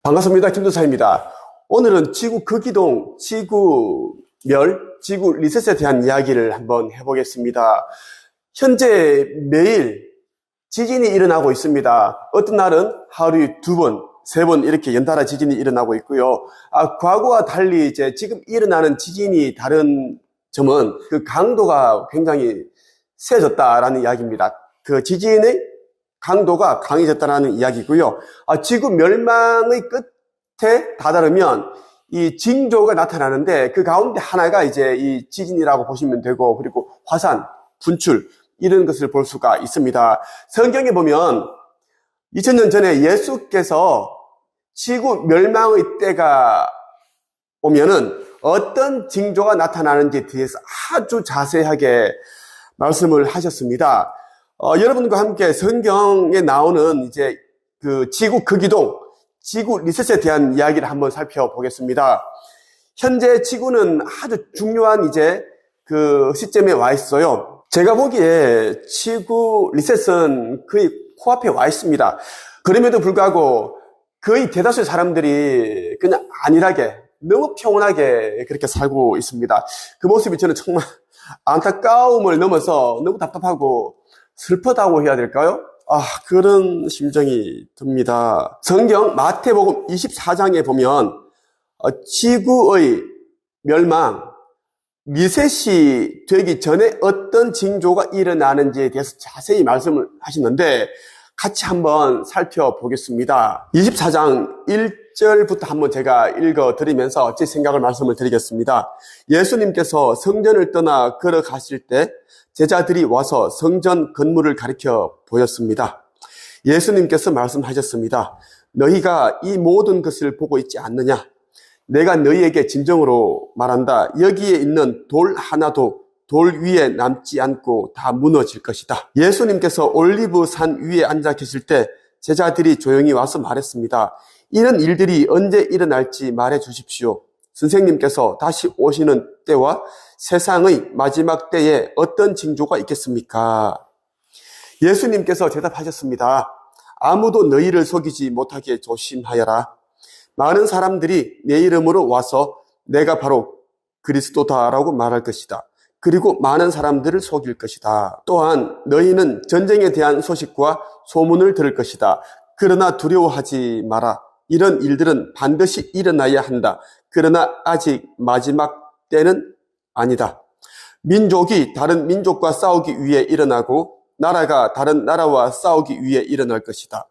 반갑습니다. 김도사입니다. 오늘은 지구 극이동, 지구 리셋에 대한 이야기를 한번 해보겠습니다. 현재 매일 지진이 일어나고 있습니다. 어떤 날은 하루에 2번, 3번 이렇게 연달아 지진이 일어나고 있고요. 과거와 달리 이제 지금 일어나는 지진이 다른 점은 그 강도가 굉장히 세졌다라는 이야기입니다. 그 지진의 강도가 강해졌다는 이야기고요. 지구 멸망의 끝에 다다르면 이 징조가 나타나는데 그 가운데 하나가 이제 이 지진이라고 보시면 되고, 그리고 화산, 분출 이런 것을 볼 수가 있습니다. 성경에 보면 2000년 전에 예수께서 지구 멸망의 때가 오면은 어떤 징조가 나타나는지에 대해서 아주 자세하게 말씀을 하셨습니다. 여러분과 함께 성경에 나오는 이제 그 지구 극이동, 지구 리셋에 대한 이야기를 한번 살펴보겠습니다. 현재 지구는 아주 중요한 이제 그 시점에 와 있어요. 제가 보기에 지구 리셋은 거의 코앞에 와 있습니다. 그럼에도 불구하고 거의 대다수의 사람들이 그냥 안일하게, 너무 평온하게 그렇게 살고 있습니다. 그 모습이 저는 정말 안타까움을 넘어서 너무 답답하고 슬프다고 해야 될까요? 그런 심정이 듭니다. 성경 마태복음 24장에 보면 지구의 멸망, 리셋이 되기 전에 어떤 징조가 일어나는지에 대해서 자세히 말씀을 하시는데 같이 한번 살펴보겠습니다. 24장 1절부터 한번 제가 읽어드리면서 제 생각을 말씀을 드리겠습니다. 예수님께서 성전을 떠나 걸어가실 때 제자들이 와서 성전 건물을 가리켜 보였습니다. 예수님께서 말씀하셨습니다. 너희가 이 모든 것을 보고 있지 않느냐? 내가 너희에게 진정으로 말한다. 여기에 있는 돌 하나도 돌 위에 남지 않고 다 무너질 것이다. 예수님께서 올리브 산 위에 앉아 계실 때 제자들이 조용히 와서 말했습니다. 이런 일들이 언제 일어날지 말해 주십시오. 선생님께서 다시 오시는 때와 세상의 마지막 때에 어떤 징조가 있겠습니까? 예수님께서 대답하셨습니다. 아무도 너희를 속이지 못하게 조심하여라. 많은 사람들이 내 이름으로 와서 내가 바로 그리스도다라고 말할 것이다. 그리고 많은 사람들을 속일 것이다. 또한 너희는 전쟁에 대한 소식과 소문을 들을 것이다. 그러나 두려워하지 마라. 이런 일들은 반드시 일어나야 한다. 그러나 아직 마지막 때는 아니다. 민족이 다른 민족과 싸우기 위해 일어나고 나라가 다른 나라와 싸우기 위해 일어날 것이다.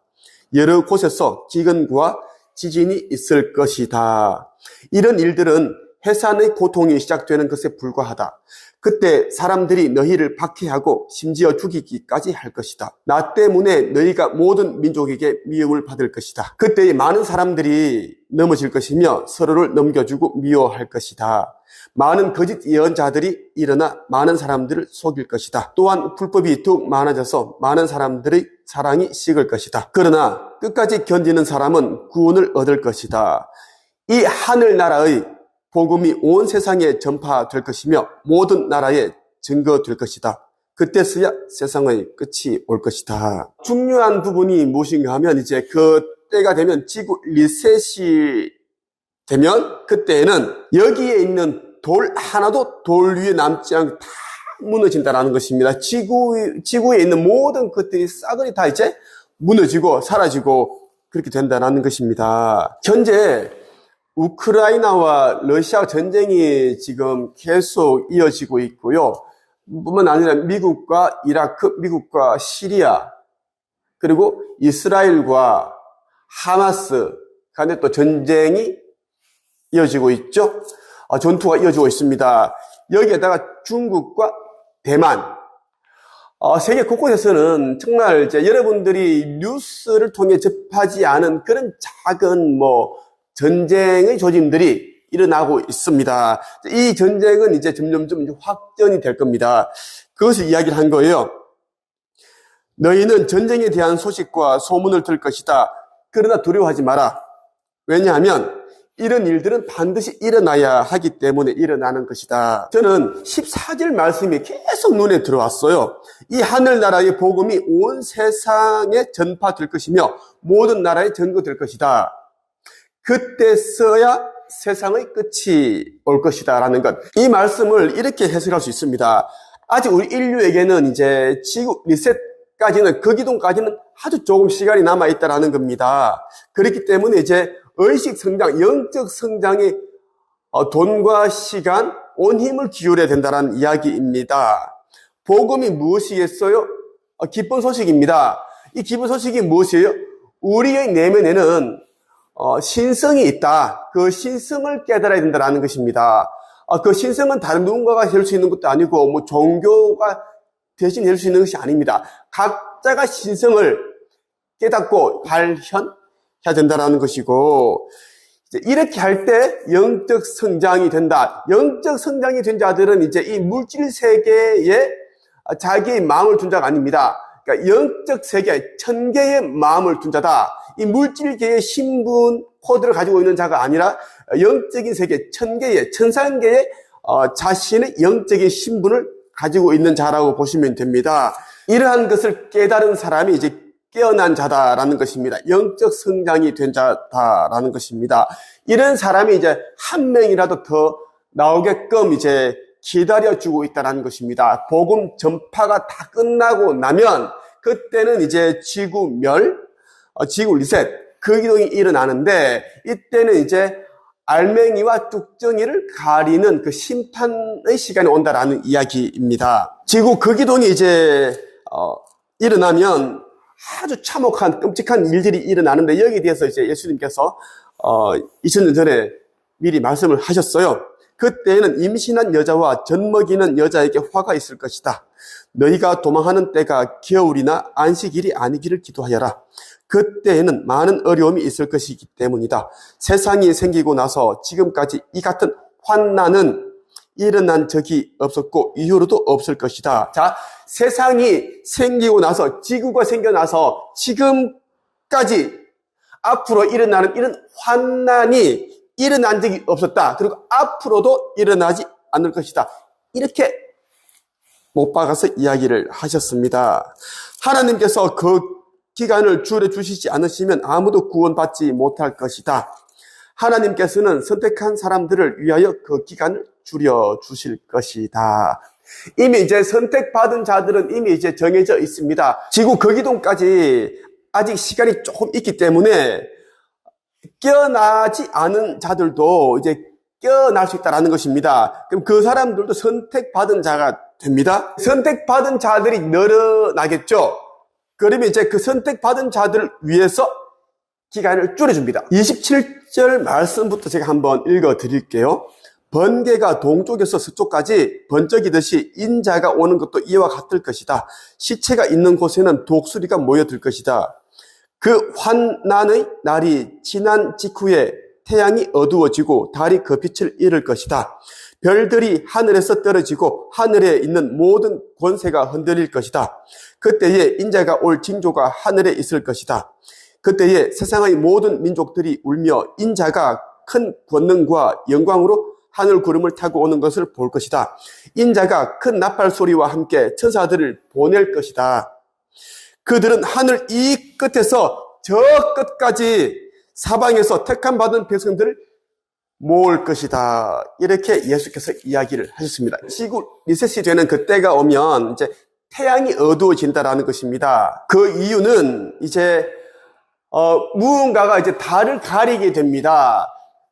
여러 곳에서 기근과 지진이 있을 것이다. 이런 일들은 해산의 고통이 시작되는 것에 불과하다. 그때 사람들이 너희를 박해하고 심지어 죽이기까지 할 것이다. 나 때문에 너희가 모든 민족에게 미움을 받을 것이다. 그때 많은 사람들이 넘어질 것이며 서로를 넘겨주고 미워할 것이다. 많은 거짓 예언자들이 일어나 많은 사람들을 속일 것이다. 또한 불법이 더욱 많아져서 많은 사람들의 사랑이 식을 것이다. 그러나 끝까지 견디는 사람은 구원을 얻을 것이다. 이 하늘나라의 복음이 온 세상에 전파될 것이며 모든 나라에 증거될 것이다. 그때서야 세상의 끝이 올 것이다. 중요한 부분이 무엇인가 하면 이제 그 때가 되면 지구 리셋이 되면 그때에는 여기에 있는 돌 하나도 돌 위에 남지 않고 다 무너진다라는 것입니다. 지구에 있는 모든 것들이 싸그리 다 이제 무너지고 사라지고 그렇게 된다라는 것입니다. 현재 우크라이나와 러시아 전쟁이 지금 계속 이어지고 있고요. 뿐만 아니라 미국과 이라크, 미국과 시리아, 그리고 이스라엘과 하마스 간에 또 전쟁이 이어지고 있죠. 전투가 이어지고 있습니다. 여기에다가 중국과 대만, 세계 곳곳에서는 정말 이제 여러분들이 뉴스를 통해 접하지 않은 그런 작은 전쟁의 조짐들이 일어나고 있습니다. 이 전쟁은 이제 점점점 확전이 될 겁니다. 그것을 이야기를 한 거예요. 너희는 전쟁에 대한 소식과 소문을 들을 것이다. 그러나 두려워하지 마라. 왜냐하면 이런 일들은 반드시 일어나야 하기 때문에 일어나는 것이다. 저는 14절 말씀이 계속 눈에 들어왔어요. 이 하늘나라의 복음이 온 세상에 전파될 것이며 모든 나라에 전거될 것이다. 그때서야 세상의 끝이 올 것이다 라는 것. 이 말씀을 이렇게 해석할 수 있습니다. 아직 우리 인류에게는 이제 지구 리셋까지는, 그 기둥까지는 아주 조금 시간이 남아있다라는 겁니다. 그렇기 때문에 이제 의식 성장, 영적 성장에 돈과 시간, 온 힘을 기울여야 된다는 이야기입니다. 복음이 무엇이겠어요? 기쁜 소식입니다. 이 기쁜 소식이 무엇이에요? 우리의 내면에는 신성이 있다. 그 신성을 깨달아야 된다는 것입니다. 그 신성은 다른 누군가가 될 수 있는 것도 아니고, 뭐 종교가 대신 될 수 있는 것이 아닙니다. 각자가 신성을 깨닫고 발현해야 된다는 것이고, 이렇게 할 때 영적 성장이 된다. 영적 성장이 된 자들은 이제 이 물질 세계에 자기의 마음을 둔 자가 아닙니다. 그러니까 영적 세계, 천계의 마음을 둔 자다. 이 물질계의 신분 코드를 가지고 있는 자가 아니라 영적인 세계, 천계의, 천상계의 자신의 영적인 신분을 가지고 있는 자라고 보시면 됩니다. 이러한 것을 깨달은 사람이 이제 깨어난 자다라는 것입니다. 영적 성장이 된 자다라는 것입니다. 이런 사람이 이제 한 명이라도 더 나오게끔 이제 기다려주고 있다는 것입니다. 복음 전파가 다 끝나고 나면 그때는 이제 지구 리셋, 그 기동이 일어나는데, 이때는 이제 알맹이와 뚝정이를 가리는 그 심판의 시간이 온다라는 이야기입니다. 지구 그 기동이 이제 일어나면 아주 참혹한 끔찍한 일들이 일어나는데, 여기에 대해서 이제 예수님께서 2000년 전에 미리 말씀을 하셨어요. 그때에는 임신한 여자와 젖먹이는 여자에게 화가 있을 것이다. 너희가 도망하는 때가 겨울이나 안식일이 아니기를 기도하여라. 그때에는 많은 어려움이 있을 것이기 때문이다. 세상이 생기고 나서 지금까지 이 같은 환난은 일어난 적이 없었고 이후로도 없을 것이다. 자, 세상이 생기고 나서, 지구가 생겨나서 지금까지 앞으로 일어나는 이런 환난이 일어난 적이 없었다. 그리고 앞으로도 일어나지 않을 것이다. 이렇게 못 박아서 이야기를 하셨습니다. 하나님께서 그 기간을 줄여주시지 않으시면 아무도 구원받지 못할 것이다. 하나님께서는 선택한 사람들을 위하여 그 기간을 줄여주실 것이다. 이미 이제 선택받은 자들은 이미 이제 정해져 있습니다. 지구 거기동까지 아직 시간이 조금 있기 때문에 깨어나지 않은 자들도 이제 깨어날 수 있다는 것입니다. 그럼 그 사람들도 선택받은 자가 됩니다. 선택받은 자들이 늘어나겠죠. 그러면 이제 그 선택받은 자들을 위해서 기간을 줄여줍니다. 27절 말씀부터 제가 한번 읽어 드릴게요. 번개가 동쪽에서 서쪽까지 번쩍이듯이 인자가 오는 것도 이와 같을 것이다. 시체가 있는 곳에는 독수리가 모여들 것이다. 그 환난의 날이 지난 직후에 태양이 어두워지고 달이 그 빛을 잃을 것이다. 별들이 하늘에서 떨어지고 하늘에 있는 모든 권세가 흔들릴 것이다. 그때에 인자가 올 징조가 하늘에 있을 것이다. 그때에 세상의 모든 민족들이 울며 인자가 큰 권능과 영광으로 하늘 구름을 타고 오는 것을 볼 것이다. 인자가 큰 나팔 소리와 함께 천사들을 보낼 것이다. 그들은 하늘 이 끝에서 저 끝까지 사방에서 택함 받은 백성들을 모을 것이다. 이렇게 예수께서 이야기를 하셨습니다. 지구 리셋이 되는 그때가 오면 이제 태양이 어두워진다라는 것입니다. 그 이유는 이제 무언가가 이제 달을 가리게 됩니다.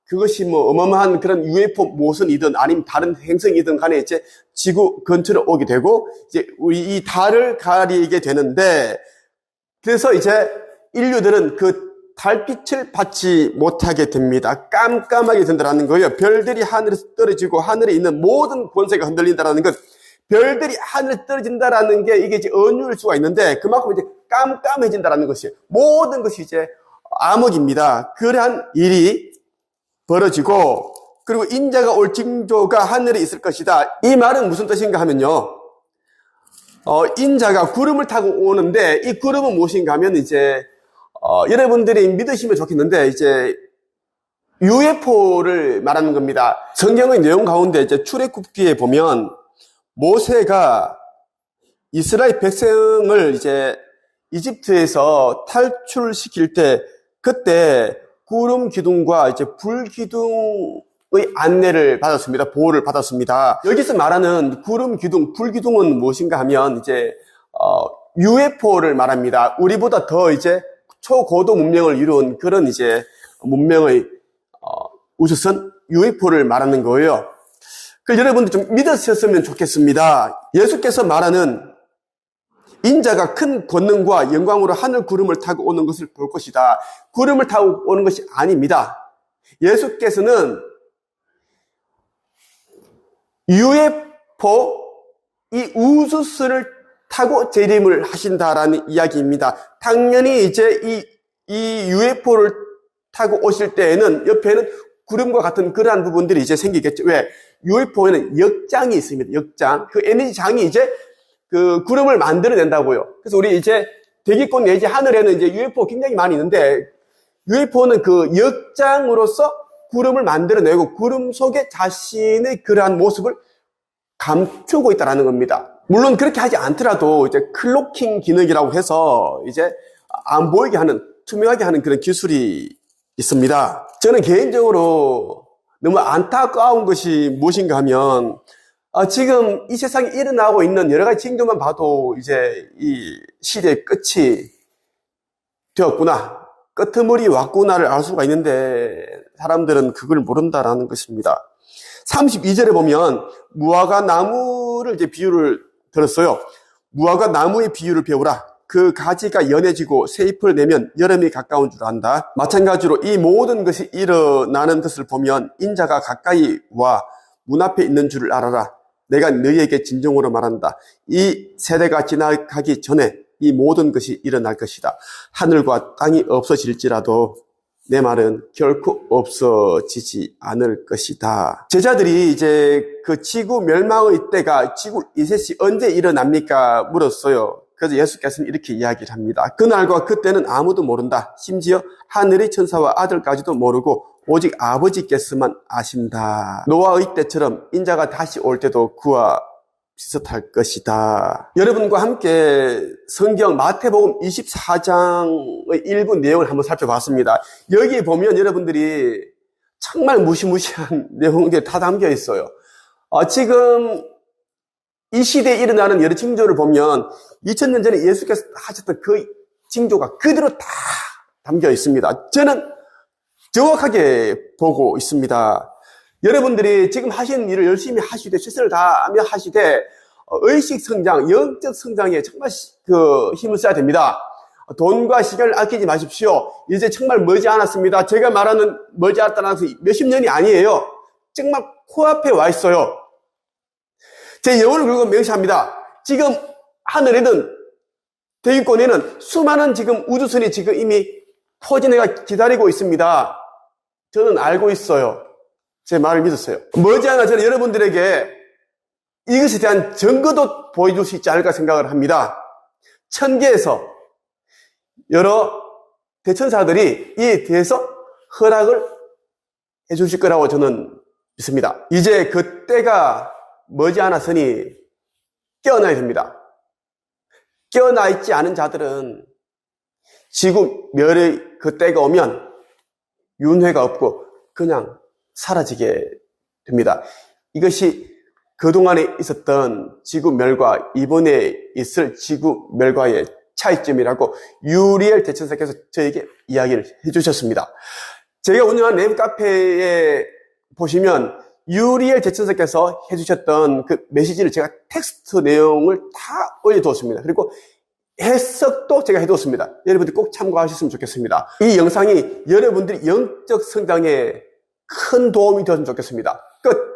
그것이 뭐 어마어마한 그런 UFO 모선이든 아니면 다른 행성이든 간에 이제 지구 근처로 오게 되고 이제 우리 이 달을 가리게 되는데, 그래서 이제 인류들은 그 달빛을 받지 못하게 됩니다. 깜깜하게 된다는 거예요. 별들이 하늘에서 떨어지고 하늘에 있는 모든 권세가 흔들린다는 것. 별들이 하늘에 떨어진다라는 게 이게 이제 은유일 수가 있는데 그만큼 이제 깜깜해진다라는 것이에요. 모든 것이 이제 암흑입니다. 그러한 일이 벌어지고, 그리고 인자가 올 징조가 하늘에 있을 것이다. 이 말은 무슨 뜻인가 하면요. 인자가 구름을 타고 오는데 이 구름은 무엇인가 하면 이제 여러분들이 믿으시면 좋겠는데 이제 UFO를 말하는 겁니다. 성경의 내용 가운데 이제 출애굽기에 보면 모세가 이스라엘 백성을 이제 이집트에서 탈출시킬 때 그때 구름 기둥과 이제 불 기둥의 안내를 받았습니다. 보호를 받았습니다. 여기서 말하는 구름 기둥, 불 기둥은 무엇인가 하면 이제 UFO를 말합니다. 우리보다 더 이제 초고도 문명을 이룬 그런 이제 문명의 우주선 UFO를 말하는 거예요. 그걸 여러분들 좀 믿으셨으면 좋겠습니다. 예수께서 말하는 인자가 큰 권능과 영광으로 하늘 구름을 타고 오는 것을 볼 것이다. 구름을 타고 오는 것이 아닙니다. 예수께서는 UFO, 이 우주선을 타고 재림을 하신다라는 이야기입니다. 당연히 이제 이 UFO를 타고 오실 때에는 옆에는 구름과 같은 그러한 부분들이 이제 생기겠죠. 왜? UFO에는 역장이 있습니다. 역장. 그 에너지장이 이제 그 구름을 만들어낸다고요. 그래서 우리 이제 대기권 내지 하늘에는 이제 UFO 굉장히 많이 있는데 UFO는 그 역장으로서 구름을 만들어내고 구름 속에 자신의 그러한 모습을 감추고 있다는 겁니다. 물론 그렇게 하지 않더라도 이제 클로킹 기능이라고 해서 이제 안 보이게 하는, 투명하게 하는 그런 기술이 있습니다. 저는 개인적으로 너무 안타까운 것이 무엇인가 하면 지금 이 세상에 일어나고 있는 여러 가지 징조만 봐도 이제 이 시대의 끝이 되었구나, 끄트머리 왔구나를 알 수가 있는데 사람들은 그걸 모른다라는 것입니다. 32절에 보면 무화과 나무를 이제 비유를 들었어요. 무화과 나무의 비유를 배우라. 그 가지가 연해지고 새 잎을 내면 여름이 가까운 줄 안다. 마찬가지로 이 모든 것이 일어나는 것을 보면 인자가 가까이 와 문 앞에 있는 줄을 알아라. 내가 너희에게 진정으로 말한다. 이 세대가 지나가기 전에 이 모든 것이 일어날 것이다. 하늘과 땅이 없어질지라도 내 말은 결코 없어지지 않을 것이다. 제자들이 이제 그 지구 멸망의 때가, 지구 리셋이 언제 일어납니까? 물었어요. 그래서 예수께서는 이렇게 이야기를 합니다. 그날과 그때는 아무도 모른다. 심지어 하늘의 천사와 아들까지도 모르고 오직 아버지께서만 아신다. 노아의 때처럼 인자가 다시 올 때도 그와 비슷할 것이다. 여러분과 함께 성경 마태복음 24장의 일부 내용을 한번 살펴봤습니다. 여기 보면 여러분들이 정말 무시무시한 내용들이 다 담겨 있어요. 지금 이 시대에 일어나는 여러 징조를 보면 2000년 전에 예수께서 하셨던 그 징조가 그대로 다 담겨 있습니다. 저는 정확하게 보고 있습니다. 여러분들이 지금 하시는 일을 열심히 하시되 최선을 다하며 하시되 의식 성장, 영적 성장에 정말 힘을 써야 됩니다. 돈과 시간을 아끼지 마십시오. 이제 정말 멀지 않았습니다. 제가 말하는 멀지 않았다는 것은 몇십 년이 아니에요. 정말 코앞에 와 있어요. 제 영혼을 걸고 맹세합니다. 지금 하늘에는, 대기권에는 수많은 지금 우주선이 지금 이미 포진해가 기다리고 있습니다. 저는 알고 있어요. 제 말을 믿으세요. 머지않아 저는 여러분들에게 이것에 대한 증거도 보여줄 수 있지 않을까 생각을 합니다. 천계에서 여러 대천사들이 이에 대해서 허락을 해주실 거라고 저는 믿습니다. 이제 그 때가 머지않았으니 깨어나야 됩니다. 깨어나 있지 않은 자들은 지구 멸의 그 때가 오면 윤회가 없고 그냥 사라지게 됩니다. 이것이 그동안에 있었던 지구 멸과 이번에 있을 지구 멸과의 차이점이라고 유리엘 대천사께서 저에게 이야기를 해주셨습니다. 제가 운영한 네이버 카페에 보시면 유리엘 대천사께서 해주셨던 그 메시지를 제가 텍스트 내용을 다 올려두었습니다. 그리고 해석도 제가 해두었습니다. 여러분들이 꼭 참고하셨으면 좋겠습니다. 이 영상이 여러분들이 영적 성장에 큰 도움이 되었으면 좋겠습니다. 끝.